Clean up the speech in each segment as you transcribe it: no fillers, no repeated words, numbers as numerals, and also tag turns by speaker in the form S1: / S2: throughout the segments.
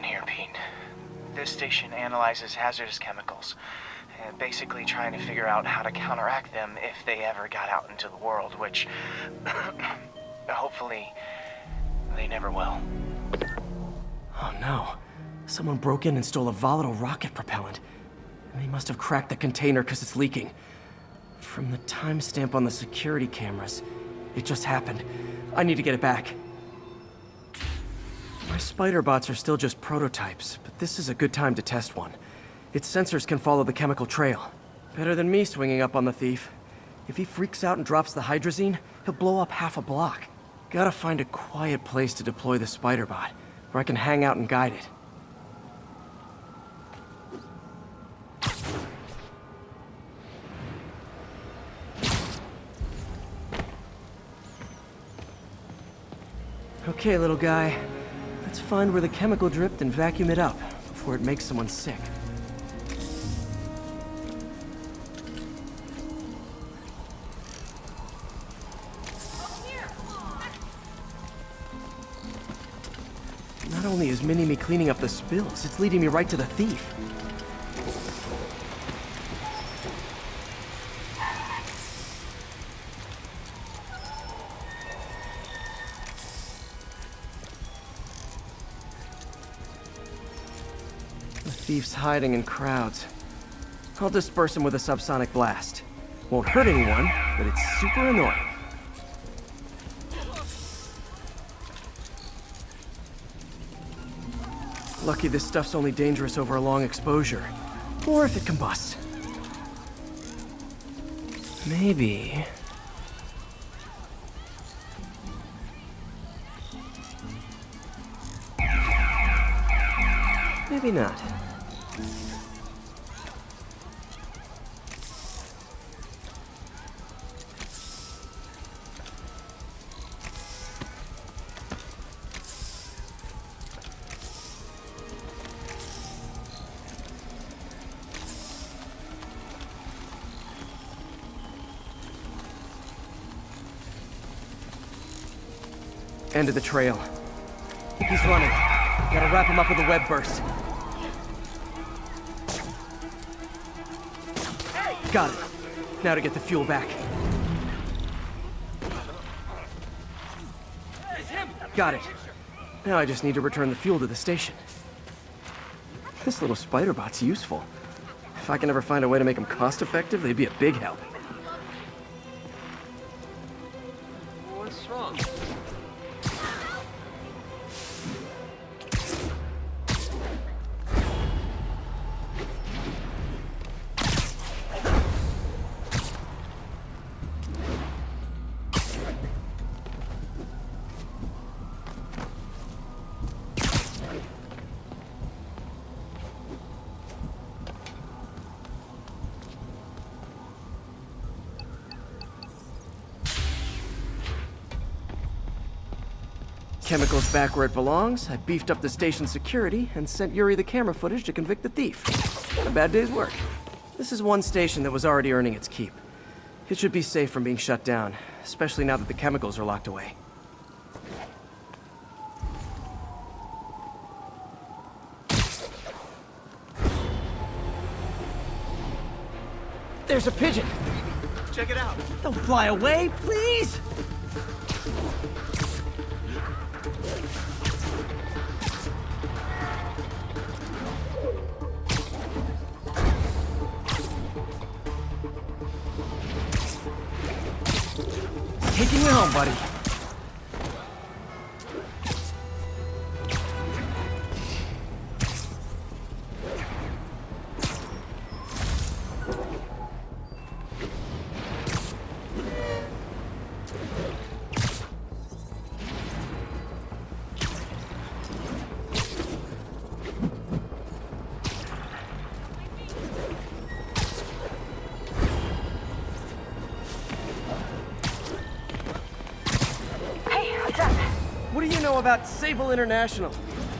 S1: going here, Pete. This station analyzes hazardous chemicals, basically trying to figure out how to counteract them if they ever got out into the world, which hopefully they never will.
S2: Oh no. Someone broke in and stole a volatile rocket propellant. And they must have cracked the container because it's leaking. From the timestamp on the security cameras, it just happened. I need to get it back. My spider bots are still just prototypes, but this is a good time to test one. Its sensors can follow the chemical trail. Better than me swinging up on the thief. If he freaks out and drops the hydrazine, he'll blow up half a block. Gotta find a quiet place to deploy the spider bot, where I can hang out and guide it. Okay, little guy. Let's find where the chemical dripped and vacuum it up before it makes someone sick. Not only is Mini-Me cleaning up the spills, it's leading me right to the thief. The thief's hiding in crowds. I'll disperse him with a subsonic blast. Won't hurt anyone, but it's super annoying. Lucky this stuff's only dangerous over a long exposure. Or if it combusts. Maybe... maybe not. End of the trail. He's running. Gotta wrap him up with a web burst. Got it. Now to get the fuel back. Got it. Now I just need to return the fuel to the station. This little spider bot's useful. If I can ever find a way to make them cost-effective, they'd be a big help.
S3: What's wrong?
S2: Chemicals back where it belongs, I beefed up the station's security and sent Yuri the camera footage to convict the thief. Not a bad day's work. This is one station that was already earning its keep. It should be safe from being shut down, especially now that the chemicals are locked away. There's a pigeon!
S3: Check it out.
S2: Don't fly away, please! Taking you home, buddy. What do you know about Sable International?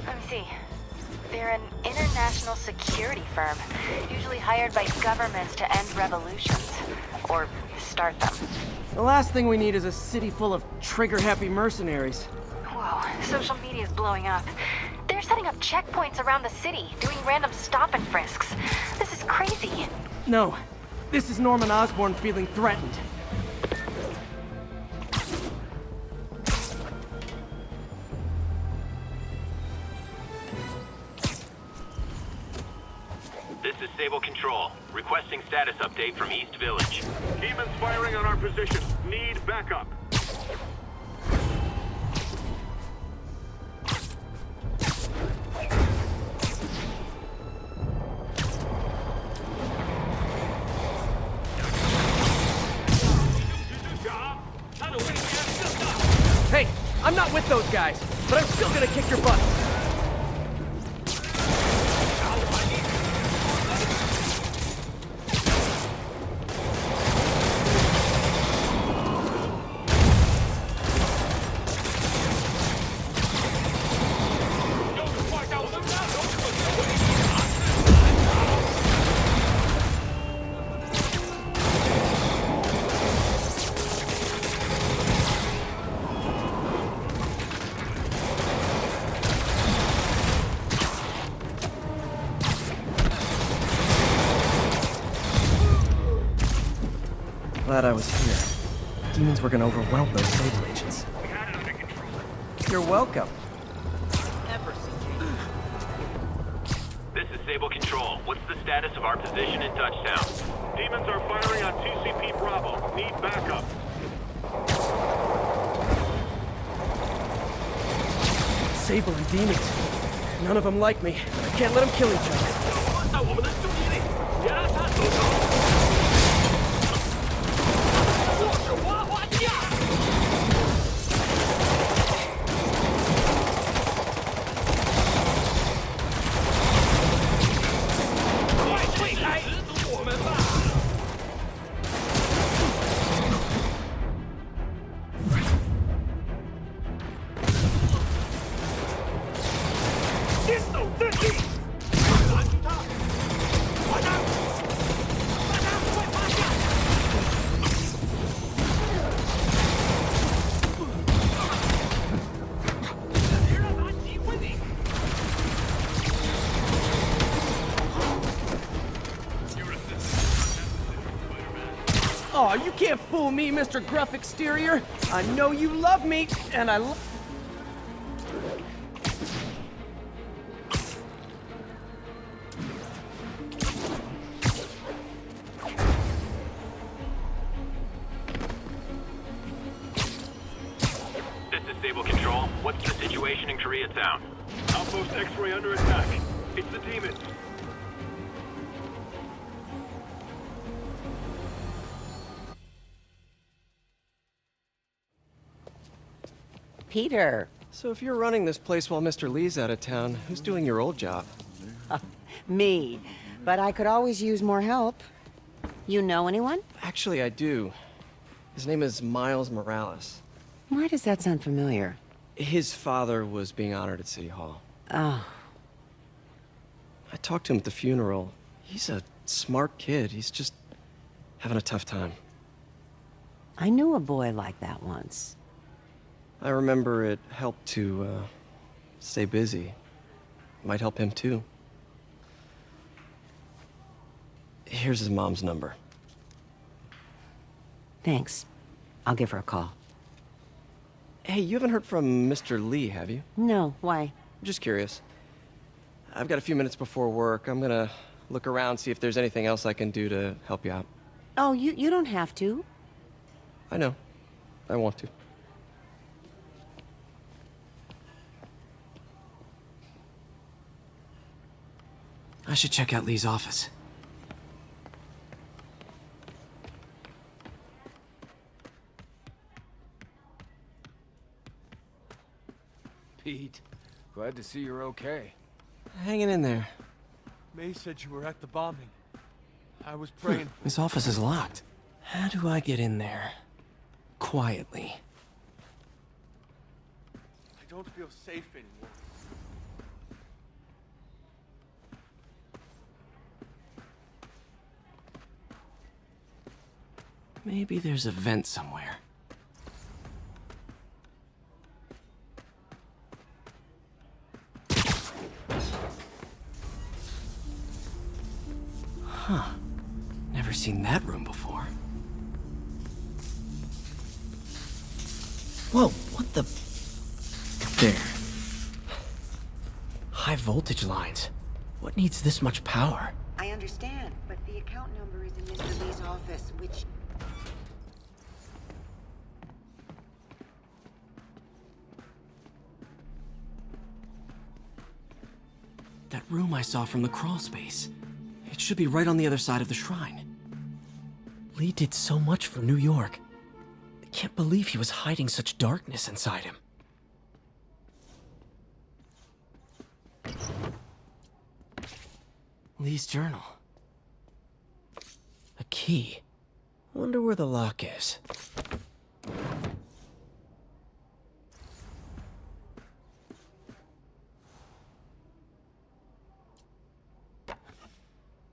S4: Let me see. They're an international security firm, usually hired by governments to end revolutions. Or start them.
S2: The last thing we need is a city full of trigger-happy mercenaries.
S4: Whoa, social media's blowing up. They're setting setting up checkpoints around the city, doing random stop and frisks. This is crazy.
S2: No, this is Norman Osborn feeling threatened.
S5: This is Sable Control, requesting status update from East Village.
S6: Demons firing on our position. Need backup.
S2: Hey, I'm not with those guys, but I'm still gonna kick your butt. Glad I was here. Demons were gonna overwhelm those Sable agents.
S6: We had it under control.
S2: You're welcome.
S5: This is Sable Control. What's the status of our position in touchdown?
S6: Demons are firing on TCP Bravo. Need backup.
S2: Sable and demons. None of them like me. I can't let them kill each other. Aw, you can't fool me, Mr. Gruff Exterior. I know you love me, and I love...
S5: This is Sable Control. What's the situation in Koreatown?
S6: Outpost X-ray under attack. It's the demons.
S7: Peter.
S2: So if you're running this place while Mr. Lee's out of town, who's doing your old job?
S7: Me. But I could always use more help. You know anyone?
S2: Actually, I do. His name is Miles Morales.
S7: Why does that sound familiar?
S2: His father was being honored at City Hall.
S7: Oh,
S2: I talked to him at the funeral. He's a smart kid. He's just having a tough time.
S7: I knew a boy like that once.
S2: I remember it helped to, stay busy. Might help him, too. Here's his mom's number.
S7: Thanks. I'll give her a call.
S2: Hey, you haven't heard from Mr. Lee, have you?
S7: No, why?
S2: I'm just curious. I've got a few minutes before work. I'm gonna look around, see if there's anything else I can do to help you out.
S7: Oh, you don't have to.
S2: I know. I want to. I should check out Lee's office.
S8: Pete, glad to see you're okay.
S2: Hanging in there.
S3: May said you were at the bombing. I was praying.
S2: His office is locked. How do I get in there? Quietly.
S3: I don't feel safe anymore.
S2: Maybe there's a vent somewhere. Never seen that room before. Whoa, what the... There. High voltage lines. What needs this much power?
S7: I understand, but the account number is in Mr. Lee's office, which...
S2: That room I saw from the crawl space. It should be right on the other side of the shrine. Lee did so much for New York. I can't believe he was hiding such darkness inside him. Lee's journal. A key. Wonder where the lock is.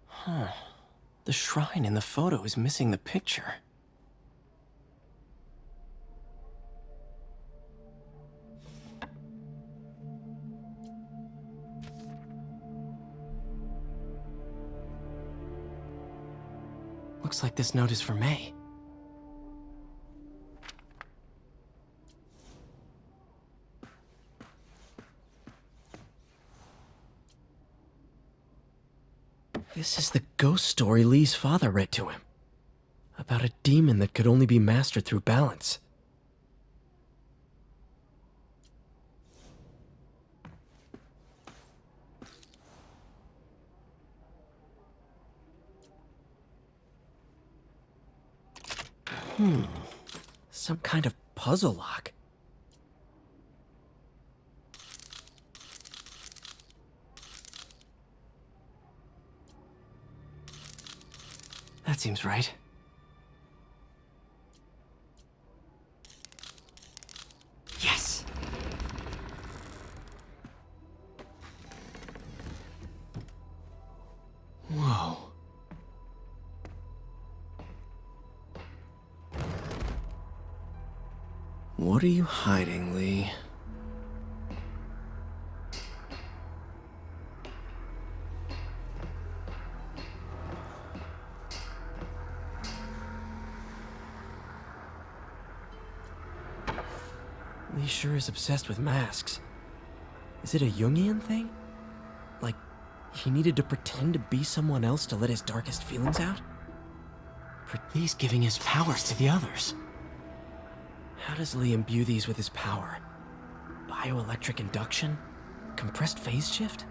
S2: Huh. The shrine in the photo is missing the picture. Looks like this note is for May. This is the ghost story Lee's father read to him. About a demon that could only be mastered through balance. Some kind of puzzle lock. That seems right. Yes! Whoa. What are you hiding, Lee? Lee sure is obsessed with masks. Is it a Jungian thing? Like, he needed to pretend to be someone else to let his darkest feelings out? But Lee's giving his powers to the others. How does Lee imbue these with his power? Bioelectric induction? Compressed phase shift?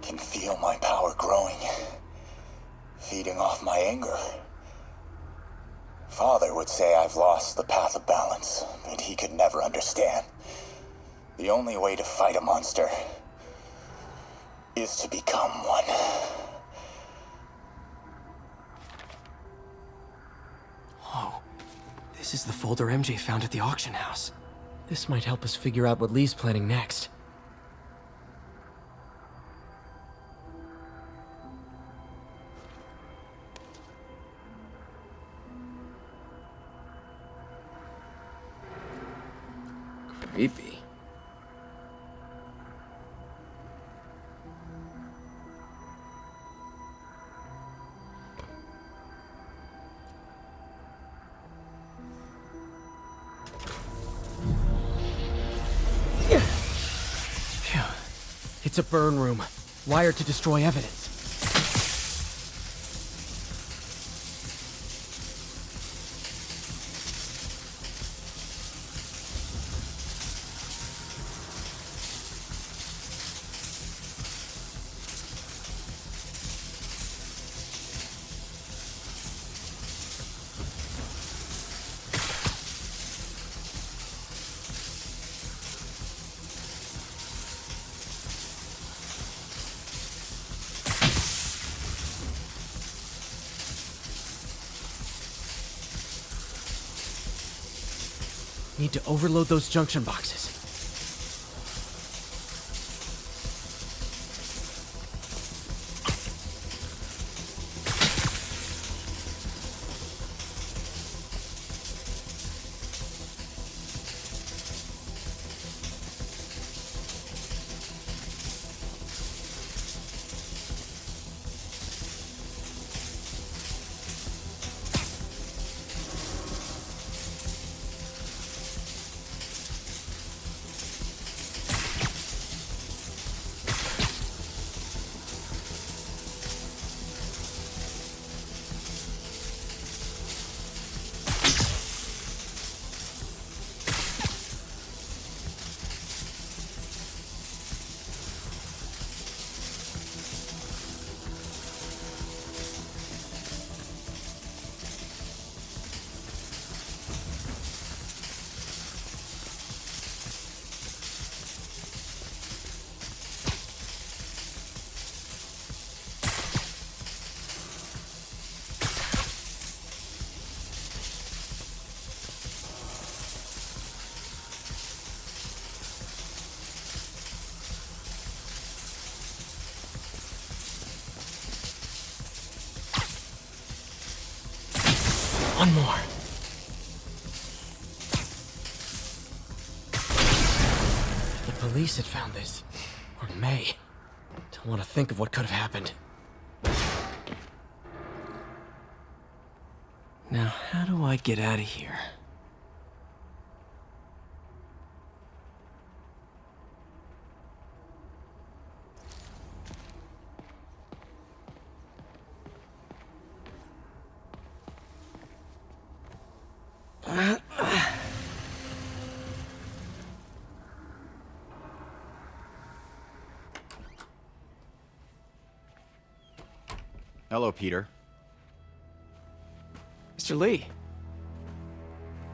S9: Can feel my power growing, feeding off my anger. Father would say I've lost the path of balance, but he could never understand. The only way to fight a monster is to become one.
S2: Whoa. This is the folder MJ found at the auction house. This might help us figure out what Lee's planning next. Creepy. Phew. It's a burn room, wired to destroy evidence. Need to overload those junction boxes. One more. If the police had found this, or May, don't want to think of what could have happened. Now, how do I get out of here?
S10: Hello, Peter.
S2: Mr. Lee.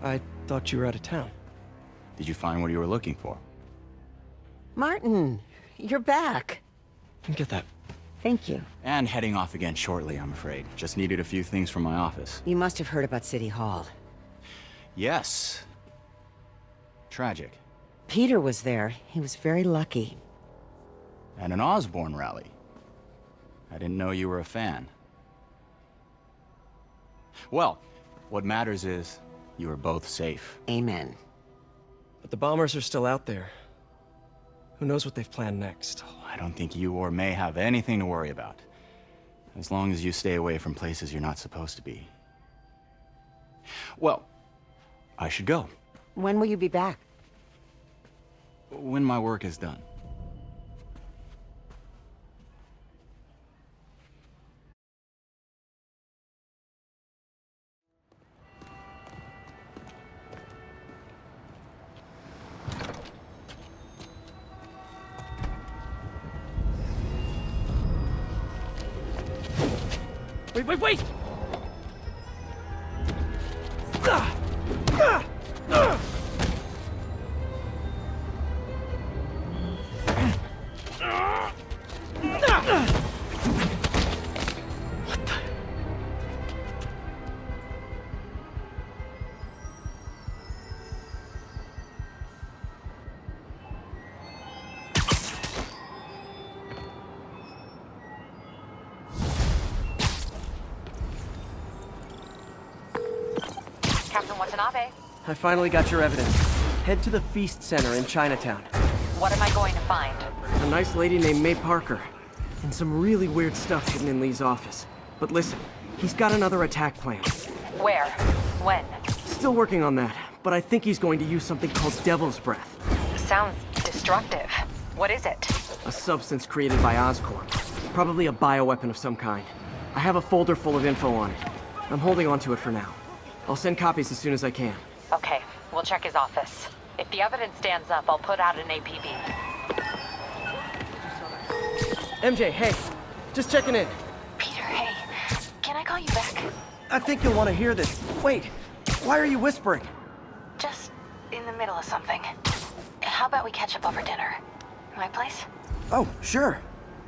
S2: I thought you were out of town.
S10: Did you find what you were looking for?
S7: Martin, you're back.
S2: Get that.
S7: Thank you.
S10: And heading off again shortly, I'm afraid. Just needed a few things from my office.
S7: You must have heard about City Hall.
S10: Yes. Tragic.
S7: Peter was there. He was very lucky.
S10: And an Osborne rally. I didn't know you were a fan. Well, what matters is you are both safe.
S7: Amen.
S2: But the bombers are still out there. Who knows what they've planned next?
S10: I don't think you or May have anything to worry about. As long as you stay away from places you're not supposed to be. Well, I should go.
S7: When will you be back?
S10: When my work is done.
S2: Wait!
S4: Captain Watanabe,
S2: I finally got your evidence. Head to the Feast Center in Chinatown.
S4: what am I going to find?
S2: A nice lady named May Parker. And some really weird stuff hidden in Lee's office. But listen, he's got another attack plan.
S4: Where? When?
S2: Still working on that, but I think he's going to use something called Devil's Breath.
S4: Sounds destructive. What is it?
S2: A substance created by Oscorp. Probably a bioweapon of some kind. I have a folder full of info on it. I'm holding on to it for now. I'll send copies as soon as I can.
S4: Okay, we'll check his office. If the evidence stands up, I'll put out an APB.
S2: MJ, hey. Just checking in.
S4: Peter, hey. Can I call you back?
S2: I think you'll want to hear this. Wait. Why are you whispering?
S4: Just in the middle of something. How about we catch up over dinner? My place?
S2: Oh, sure.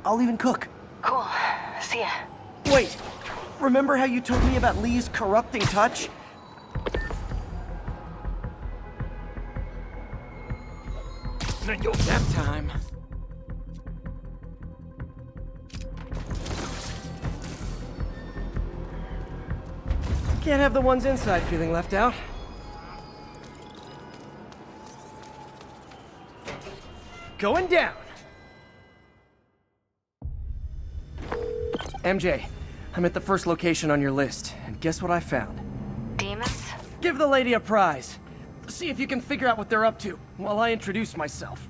S2: I'll even cook.
S4: Cool. See ya.
S2: Wait. Remember how you told me about Lee's corrupting touch? Nap time. Can't have the ones inside feeling left out. Going down. MJ, I'm at the first location on your list, and guess what I found?
S4: Demons?
S2: Give the lady a prize. See if you can figure out what they're up to, while I introduce myself.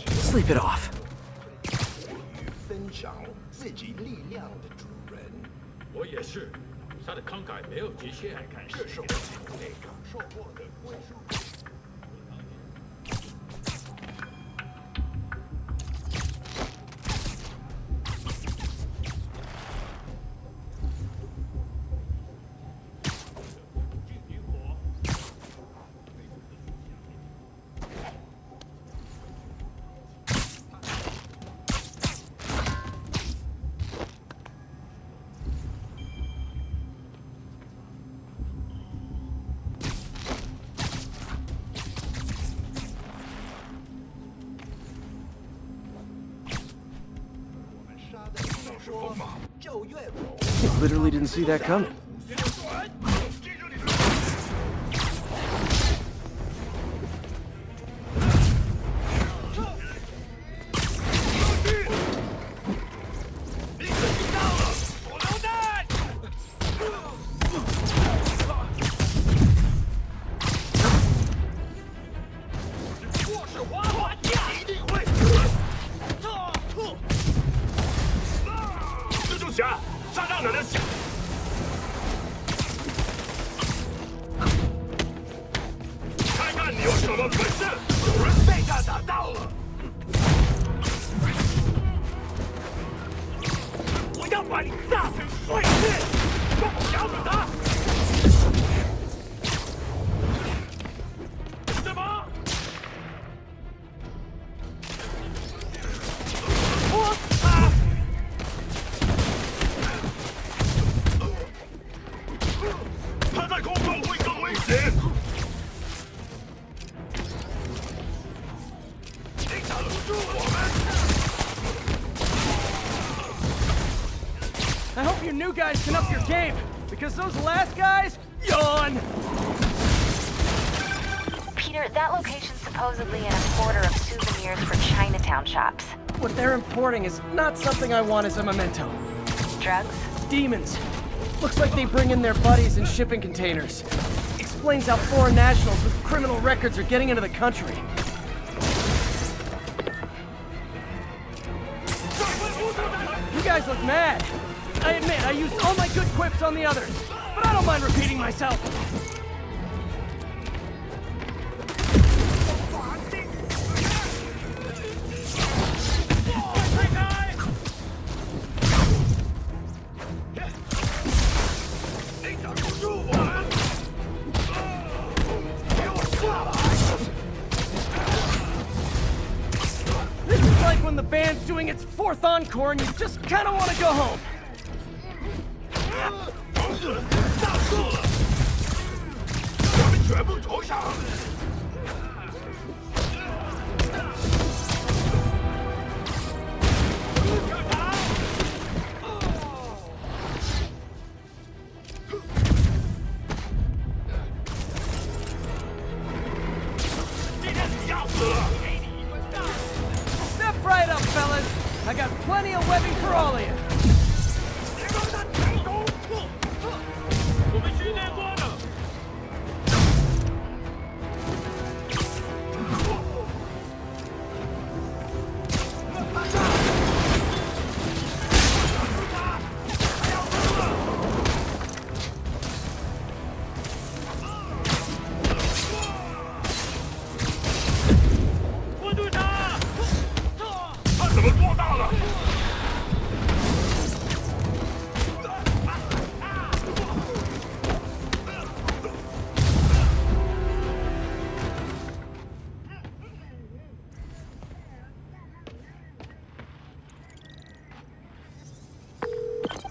S2: Sleep it off.
S6: 分享自己力量的主人。我也是，他的慷慨没有极限。这是我从未感受过的归属感。
S2: Literally didn't see that coming. I hope you new guys can up your game, because those last guys, yawn!
S4: Peter, that location's supposedly an importer of souvenirs for Chinatown shops.
S2: What they're importing is not something I want as a memento.
S4: Drugs?
S2: Demons. Looks like they bring in their buddies in shipping containers. Explains how foreign nationals with criminal records are getting into the country. You guys look mad. I admit, I used all my good quips on the others, but I don't mind repeating myself. This is like when the band's doing its 4th encore and you just kind of want to go home. Step right up, fellas. I got plenty of webbing for all of you.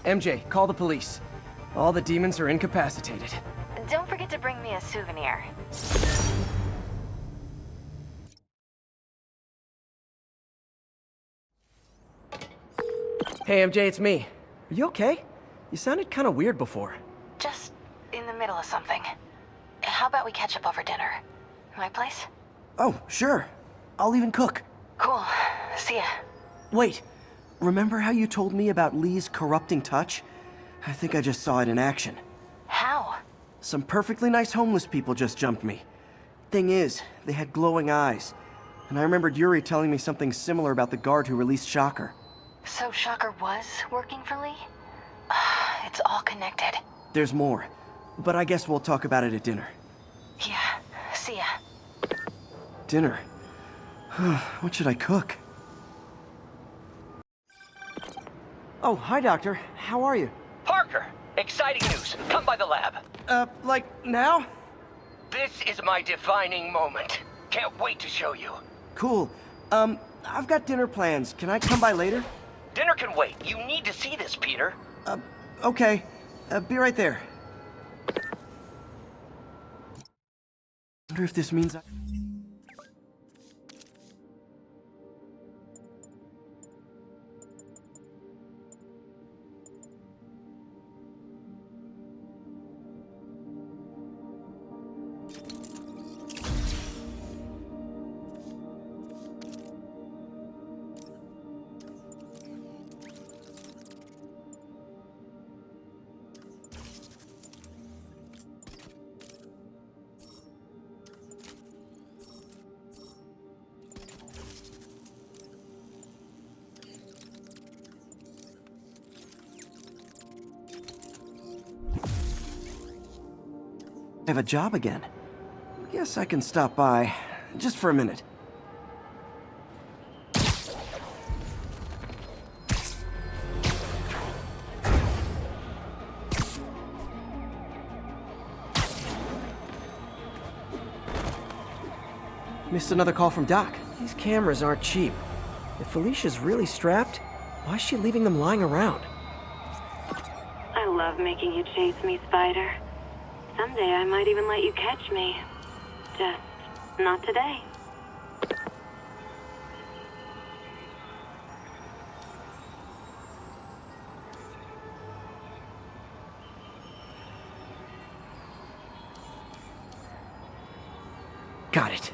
S2: MJ, call the police. All the demons are incapacitated.
S4: Don't forget to bring me a souvenir.
S2: Hey MJ, it's me. Are you okay? You sounded kind of weird before.
S4: Just in the middle of something. How about we catch up over dinner? My place?
S2: Oh, sure. I'll even cook.
S4: Cool. See ya.
S2: Wait, remember how you told me about Lee's corrupting touch? I think I just saw it in action.
S4: How?
S2: Some perfectly nice homeless people just jumped me. Thing is, they had glowing eyes. And I remembered Yuri telling me something similar about the guard who released Shocker.
S4: So Shocker was working for Lee? It's all connected.
S2: There's more, but I guess we'll talk about it at dinner.
S4: Yeah, see ya.
S2: Dinner? What should I cook? Oh, hi, Doctor. How are you?
S11: Parker, exciting news. Come by the lab.
S2: Like, now?
S11: This is my defining moment. Can't wait to show you.
S2: Cool. I've got dinner plans. Can I come by later?
S11: Dinner can wait. You need to see this, Peter.
S2: Okay. Be right there. Wonder if this means have a job again. Guess I can stop by, just for a minute. Missed another call from Doc. These cameras aren't cheap. If Felicia's really strapped, why is she leaving them lying around?
S12: I love making you chase me, Spider. Someday I might even let you catch me. Just not today.
S2: Got it.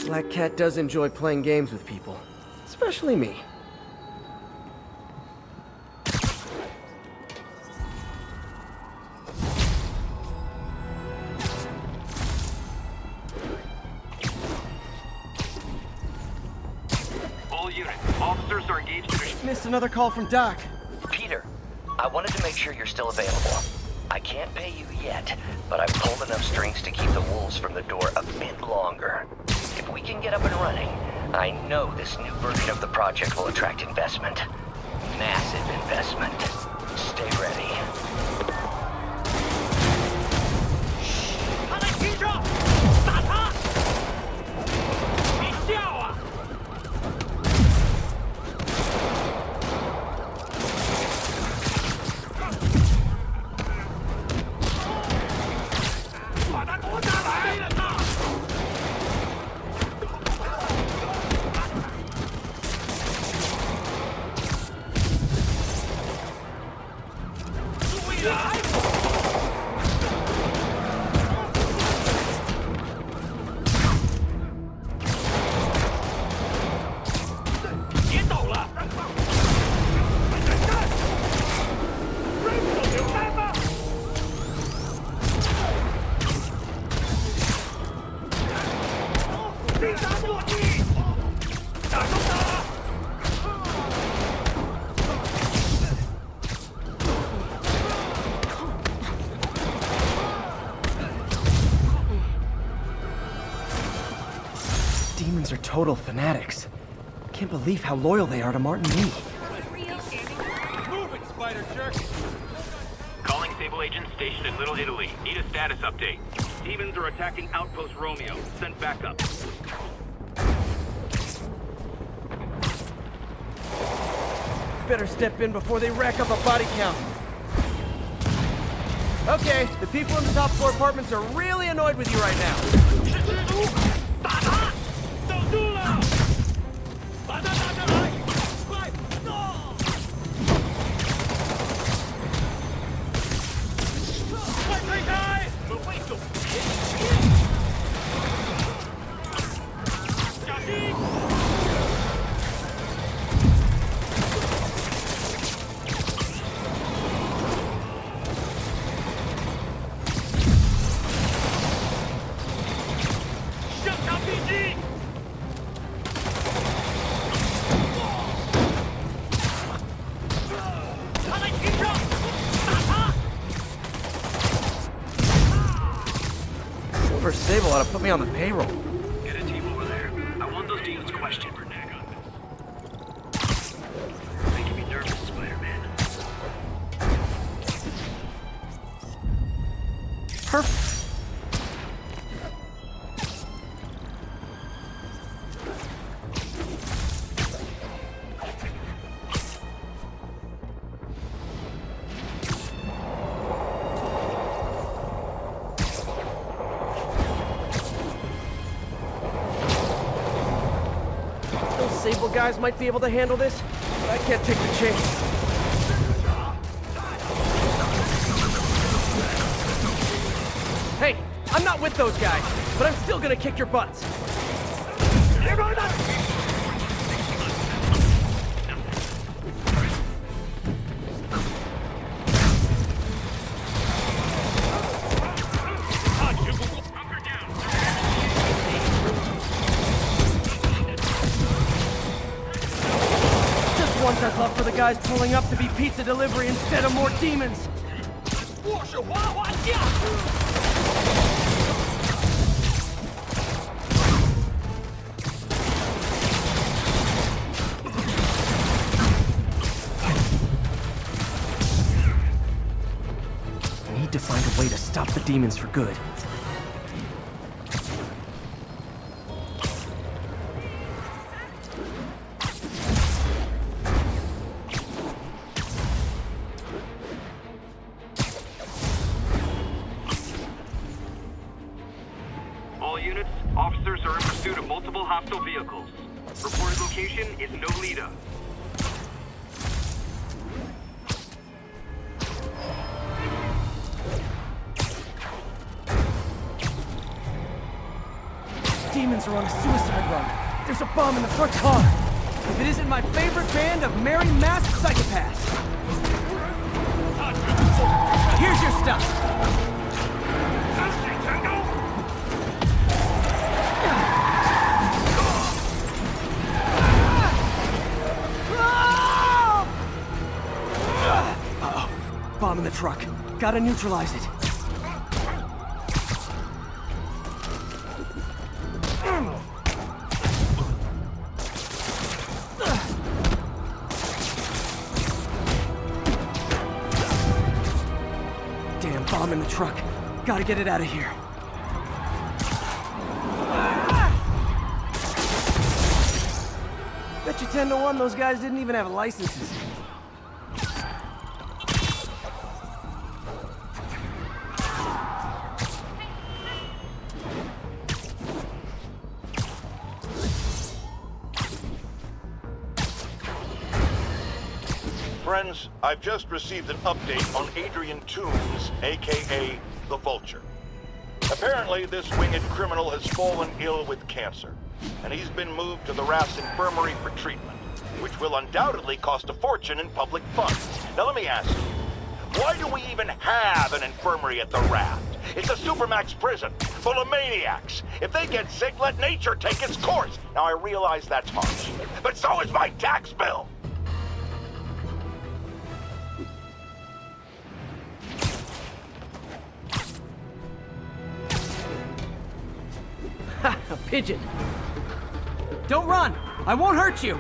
S2: Black Cat does enjoy playing games with people. Especially me.
S5: All units, officers are engaged in...
S2: Missed another call from Doc.
S11: Peter, I wanted to make sure you're still available. I can't pay you yet, but I've pulled enough strings to keep the wolves from the door a bit longer. If we can get up and running, I know this new version of the project will attract investment. Massive investment. Stay ready.
S2: Demons are total fanatics. Can't believe how loyal they are to Martin Lee.
S3: Move it, Spider Jerk!
S5: Calling Sable agents stationed in Little Italy. Need a status update.
S13: Demons are attacking Outpost Romeo. Send backup.
S2: Better step in before they rack up a body count. Okay, the people in the top floor apartments are really annoyed with you right now. Sable ought to put me on the payroll.
S13: Get a team over there. I want those demons questioned. Making me nervous, Spider-Man.
S2: Perfect. Sable guys might be able to handle this, but I can't take the chance. Hey, I'm not with those guys, but I'm still gonna kick your butts. I'd love for the guys pulling up to be pizza delivery instead of more demons.
S6: 我是滑滑匠。
S2: I need to find a way to stop the demons for good.
S13: All units, officers are in pursuit of multiple hostile vehicles. Reported location is Nolita.
S2: Demons are on a suicide run. There's a bomb in the front car. If it isn't my favorite band of merry masked psychopaths. Here's your stuff. Uh-oh. Bomb in the truck. Gotta neutralize it. Damn bomb in the truck. Gotta get it out of here. Bet you 10 to 1 those guys didn't even have licenses.
S14: Friends, I've just received an update on Adrian Toombs, aka the Vulture. Apparently, this winged criminal has fallen ill with cancer, and he's been moved to the RAF's infirmary for treatment, which will undoubtedly cost a fortune in public funds. Now let me ask you, why do we even have an infirmary at the RAF? It's a supermax prison, full of maniacs. If they get sick, let nature take its course. Now I realize that's harsh, but so is my tax bill.
S2: A pigeon. Don't run! I won't hurt you!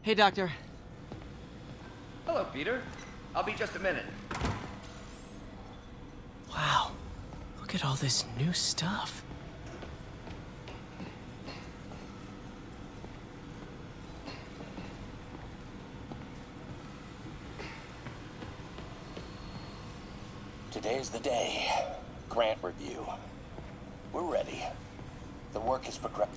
S2: Hey, Doctor.
S15: Hello, Peter. I'll be just a minute.
S2: Wow. Look at all this new stuff.
S9: Today's the day. Grant review. We're ready. The work is progressing.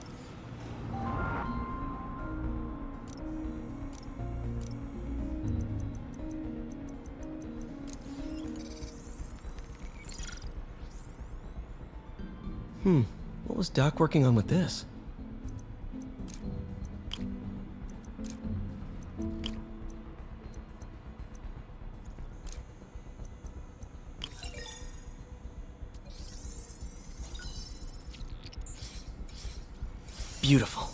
S2: What was Doc working on with this? Beautiful.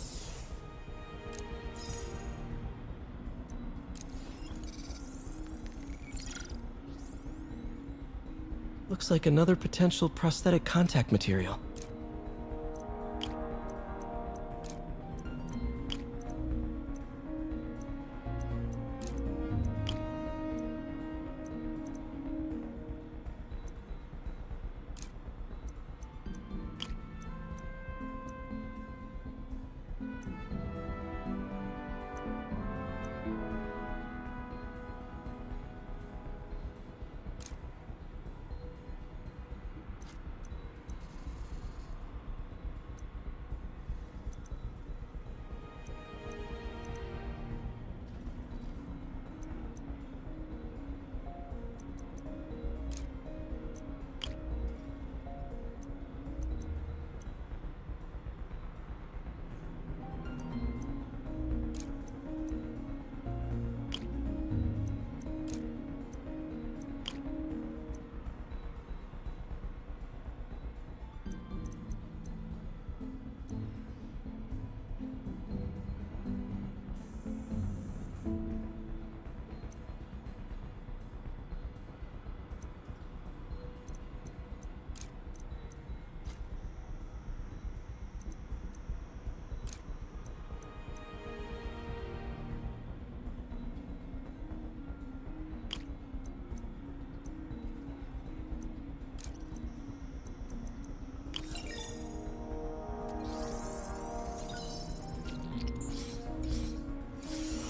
S2: Looks like another potential prosthetic contact material.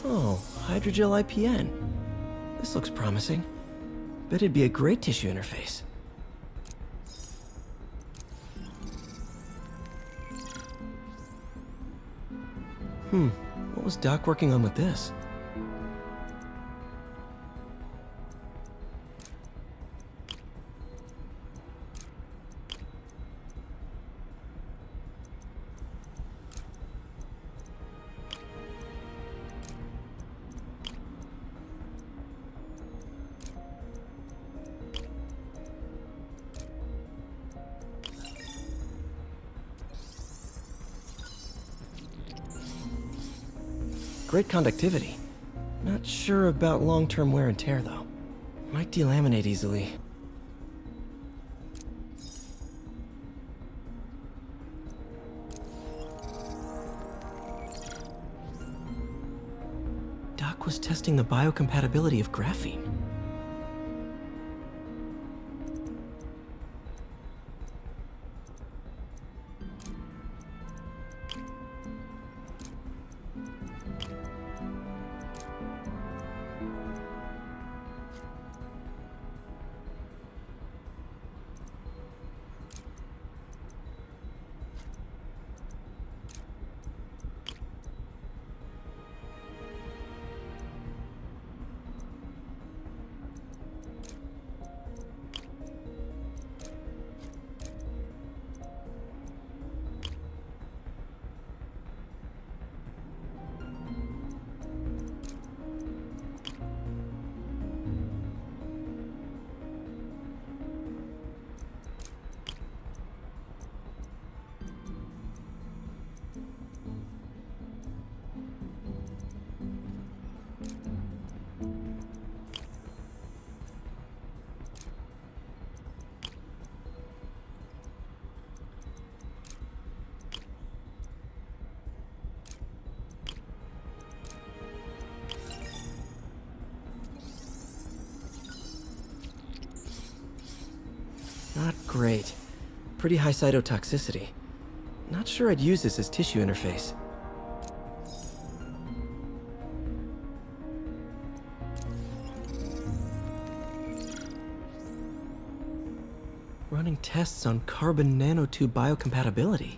S2: Oh, hydrogel IPN. This looks promising. Bet it'd be a great tissue interface. What was Doc working on with this? Great conductivity. Not sure about long-term wear and tear, though. Might delaminate easily. Doc was testing the biocompatibility of graphene. Not great. Pretty high cytotoxicity. Not sure I'd use this as tissue interface. Running tests on carbon nanotube biocompatibility.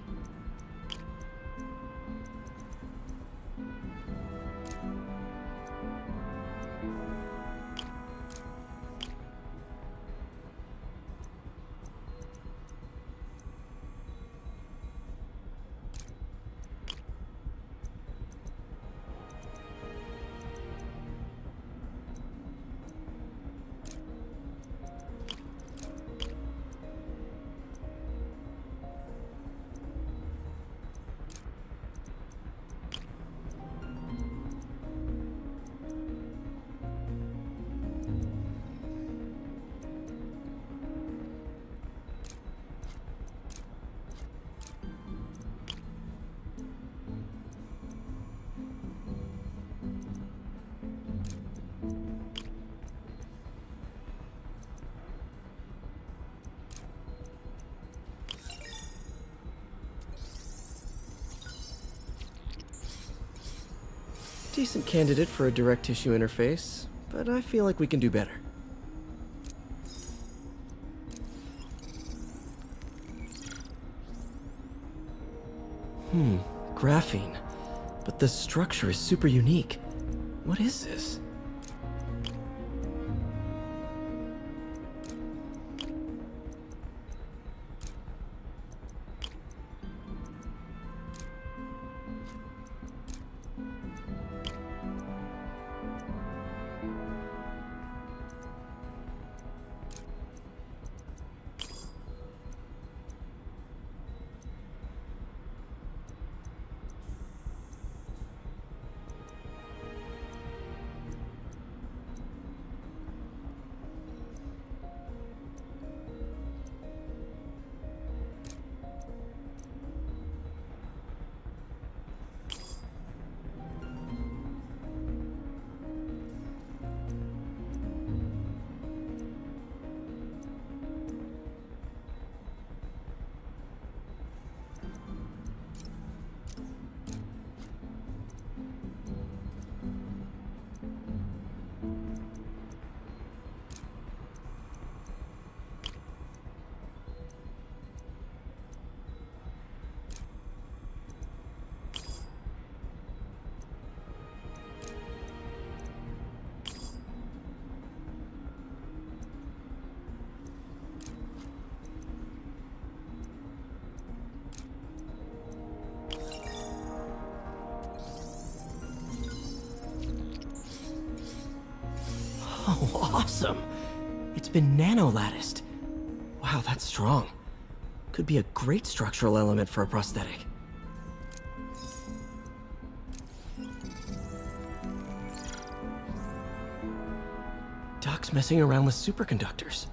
S2: Decent candidate for a direct tissue interface, but I feel like we can do better. Graphene. But the structure is super unique. What is this? Oh, awesome! It's been nano-latticed. Wow, that's strong. Could be a great structural element for a prosthetic. Doc's messing around with superconductors.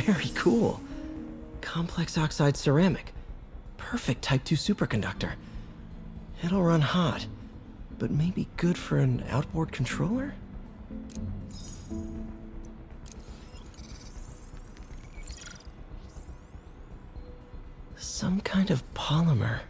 S2: Very cool. Complex oxide ceramic. Perfect Type 2 superconductor. It'll run hot, but maybe good for an outboard controller? Some kind of polymer.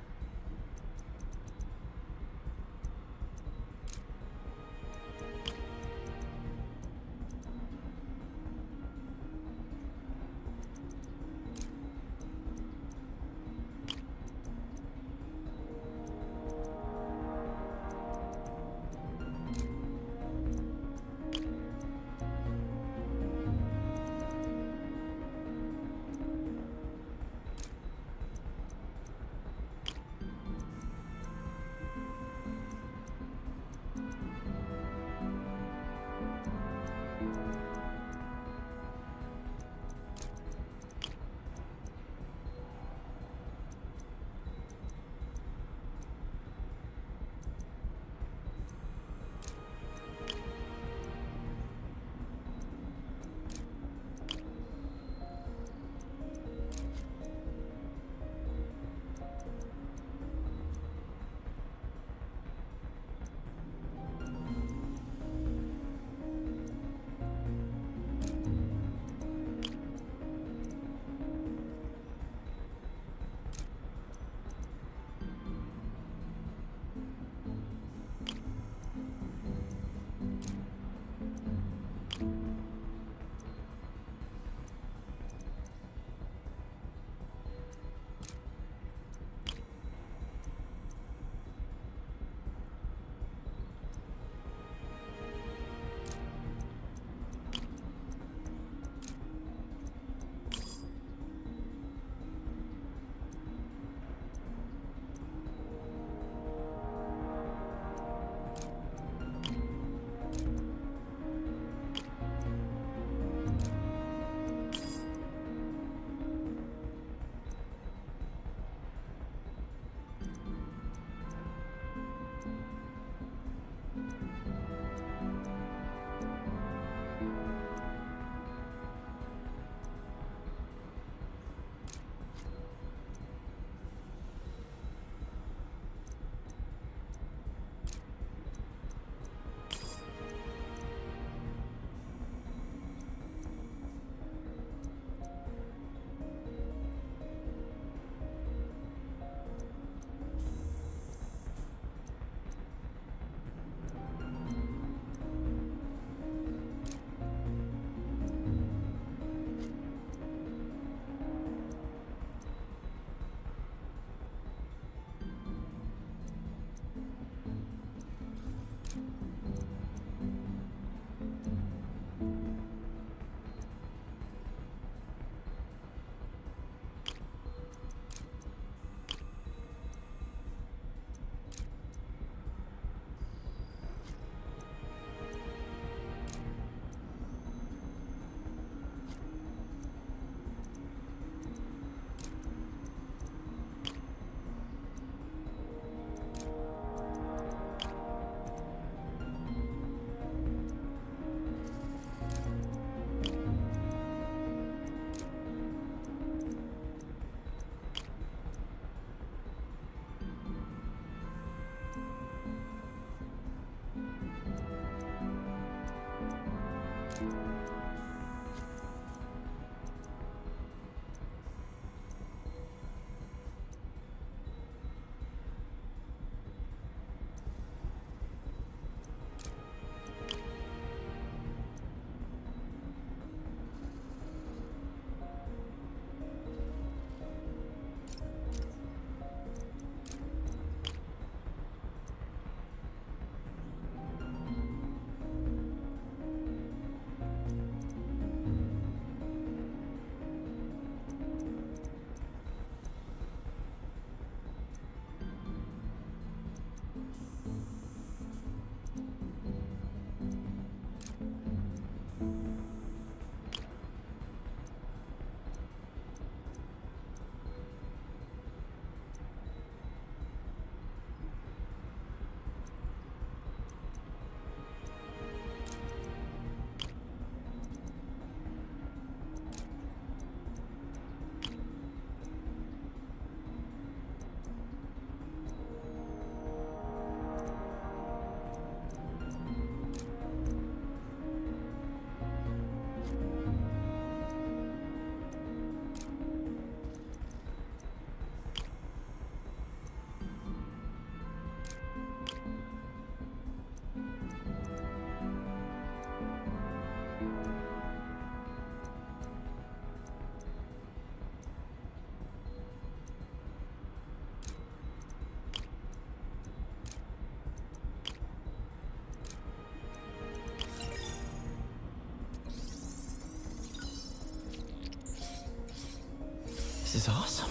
S2: is awesome.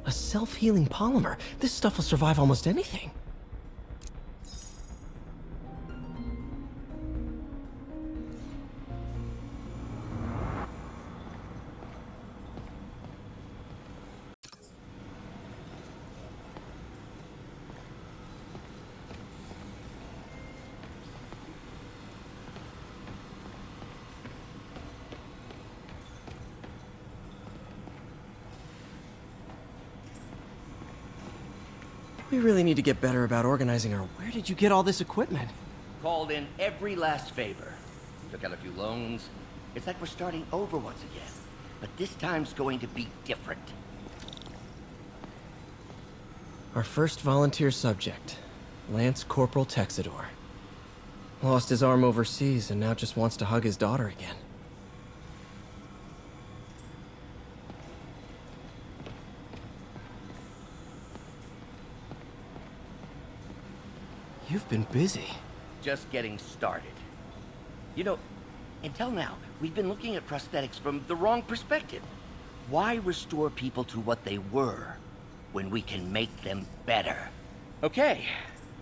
S2: A self-healing polymer. This stuff will survive almost anything. We really need to get better about organizing our... Where did you get all this equipment?
S11: Called in every last favor. Took out a few loans. It's like we're starting over once again. But this time's going to be different.
S2: Our first volunteer subject, Lance Corporal Texador. Lost his arm overseas and now just wants to hug his daughter again. You've been busy.
S11: Just getting started. You know, until now, we've been looking at prosthetics from the wrong perspective. Why restore people to what they were when we can make them better? Okay,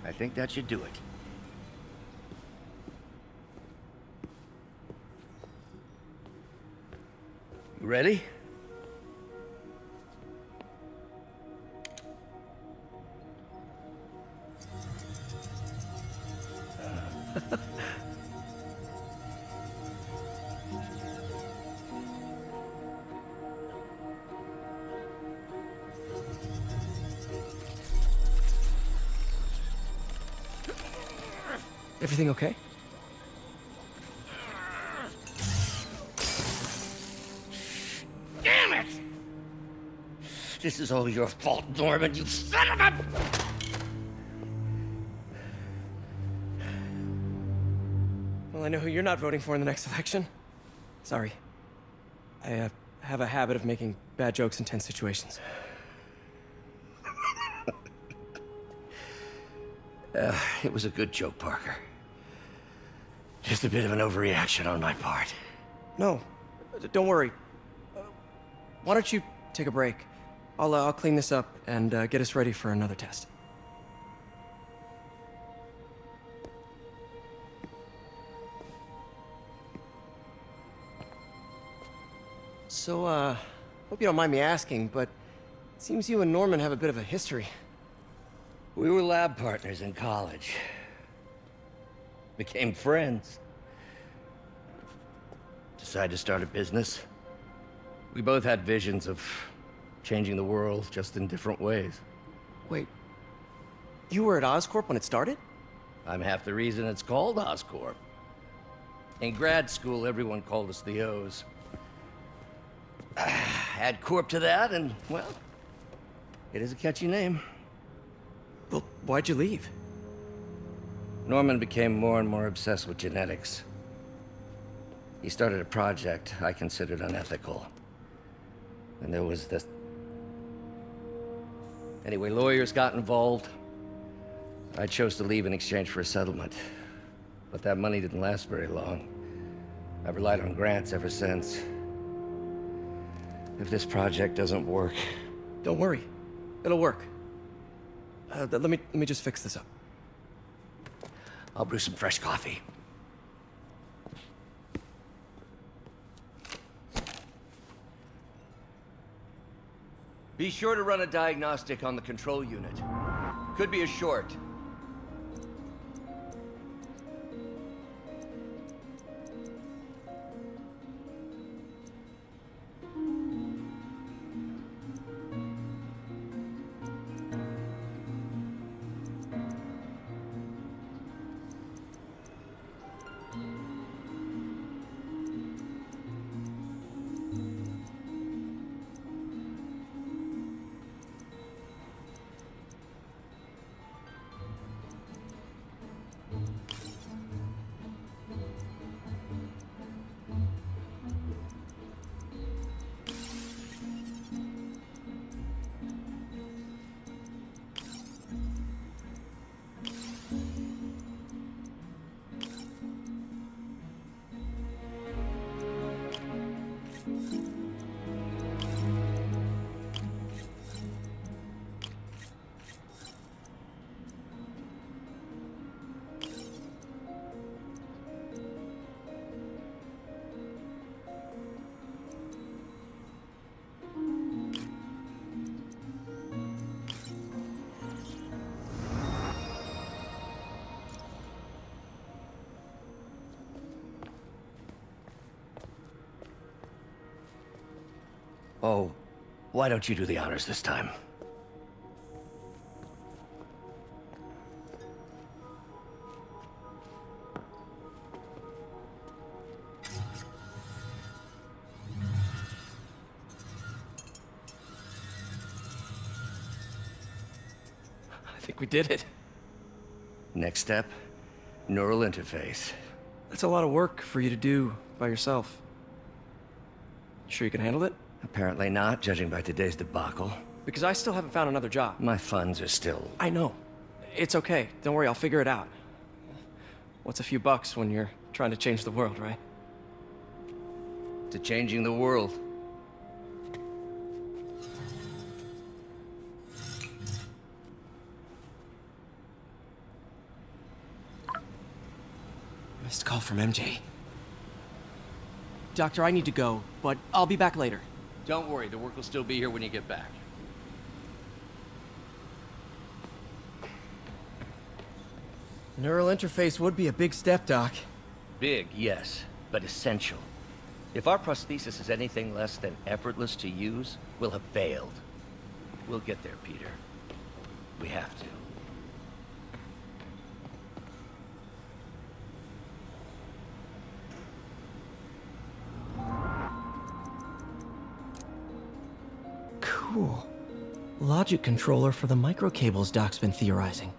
S11: I think that should do it. You ready?
S2: Everything okay?
S11: Damn it! This is all your fault, Norman, you son of a...
S2: Well, I know who you're not voting for in the next election. Sorry. I have a habit of making bad jokes in tense situations.
S11: It was a good joke, Parker. Just a bit of an overreaction on my part.
S2: No, don't worry. Why don't you take a break? I'll clean this up and get us ready for another test. So, hope you don't mind me asking, but it seems you and Norman have a bit of a history.
S11: We were lab partners in college. Became friends. Decided to start a business. We both had visions of changing the world, just in different ways.
S2: Wait, you were at Oscorp when it started?
S11: I'm half the reason it's called Oscorp. In grad school, everyone called us the O's. Add Corp to that, and, well, it is a catchy name.
S2: Well, why'd you leave?
S11: Norman became more and more obsessed with genetics. He started a project I considered unethical. And there was this... Anyway, lawyers got involved. I chose to leave in exchange for a settlement. But that money didn't last very long. I've relied on grants ever since. If this project doesn't work...
S2: Don't worry. It'll work. Let me just fix this up.
S11: I'll brew some fresh coffee. Be sure to run a diagnostic on the control unit. Could be a short. Oh, why don't you do the honors this time?
S2: I think we did it.
S11: Next step, neural interface.
S2: That's a lot of work for you to do by yourself. Sure you can handle it?
S11: Apparently not, judging by today's debacle.
S2: Because I still haven't found another job.
S11: My funds are still...
S2: I know. It's okay. Don't worry, I'll figure it out. What's a few bucks when you're trying to change the world, right?
S11: To changing the world.
S2: Missed call from MJ. Doctor, I need to go, but I'll be back later.
S15: Don't worry, the work will still be here when you get back.
S2: Neural interface would be a big step, Doc.
S11: Big, yes, but essential. If our prosthesis is anything less than effortless to use, we'll have failed. We'll get there, Peter. We have to.
S2: Cool. Logic controller for the microcables Doc's been theorizing.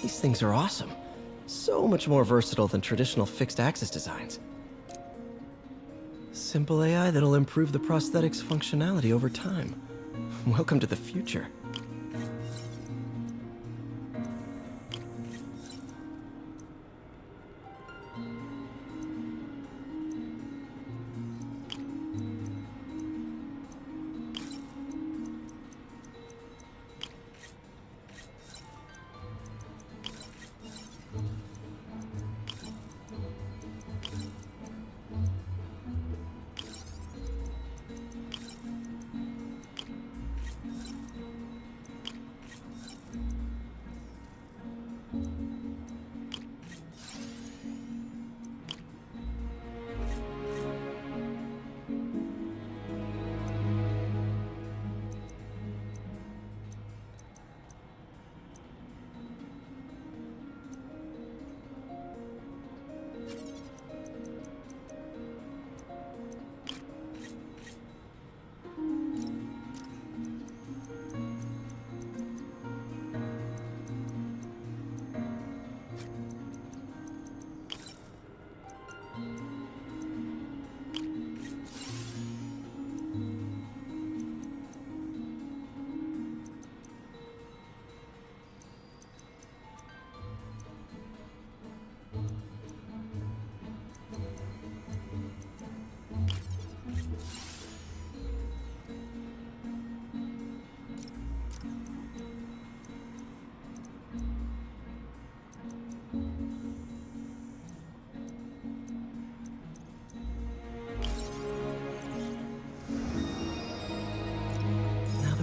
S2: These things are awesome. So much more versatile than traditional fixed-axis designs. Simple AI that'll improve the prosthetic's functionality over time. Welcome to the future.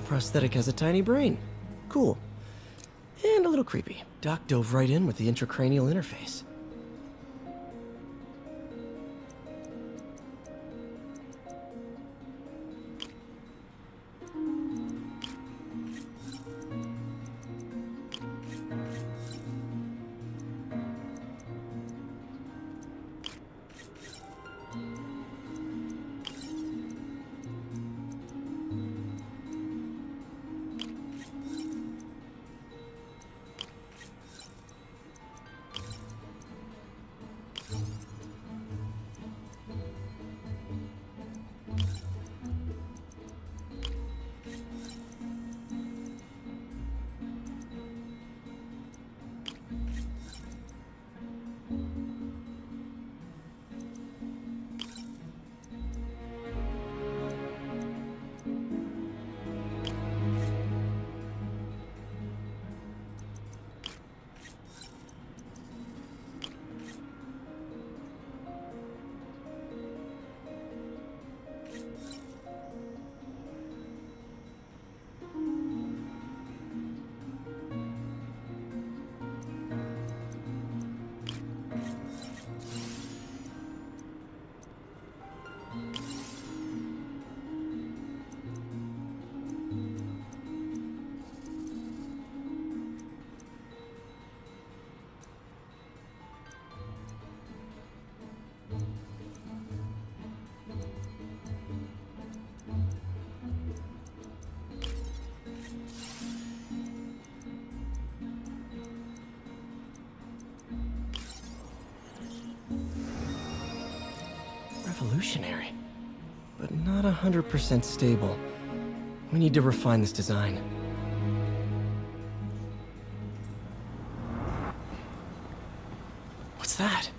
S2: Prosthetic has a tiny brain. Cool. And a little creepy. Doc dove right in with the intracranial interface. revolutionary, but not 100% stable. We need to refine this design. What's that?